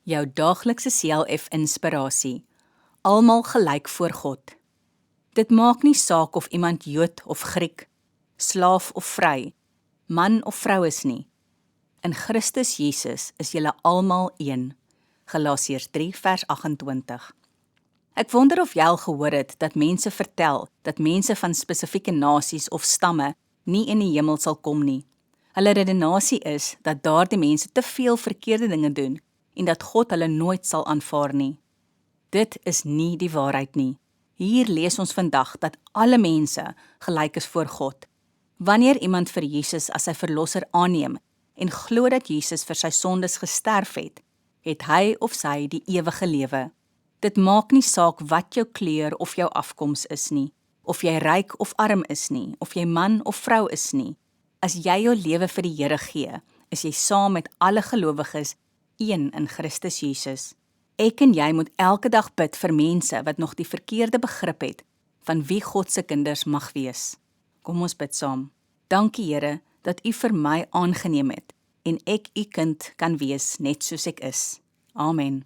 Jou daaglikse CLF inspirasie. Almal gelyk voor God. Dit maak nie saak of iemand Jood of Griek, slaaf of vry, man of vrou is nie. In Christus Jesus is julle almal een. Galasiërs 3 vers 28. Ek wonder of jy al gehoor het dat mense vertel dat mense van spesifieke nasies of stamme nie in die hemel sal kom nie. Hulle redenasie is dat daardie mense te veel verkeerde dinge doen en dat God hulle nooit sal aanvaar nie. Dit is nie die waarheid nie. Hier lees ons vandag dat alle mense gelyk is voor God. Wanneer iemand vir Jesus as sy verlosser aanneem en glo dat Jesus vir sy sondes gesterf het, het hy of sy die ewige lewe. Dit maak nie saak wat jou kleur of jou afkoms is nie, of jy ryk of arm is nie, of jy man of vrou is nie. As jy jou lewe vir die Here gee, is jy saam met alle gelowiges een in Christus Jesus. Ek en jy moet elke dag bid vir mense wat nog die verkeerde begrip het van wie God se kinders mag wees. Kom ons bid saam. Dankie Here dat U vir my aangeneem het en ek U kind kan wees net soos ek is. Amen.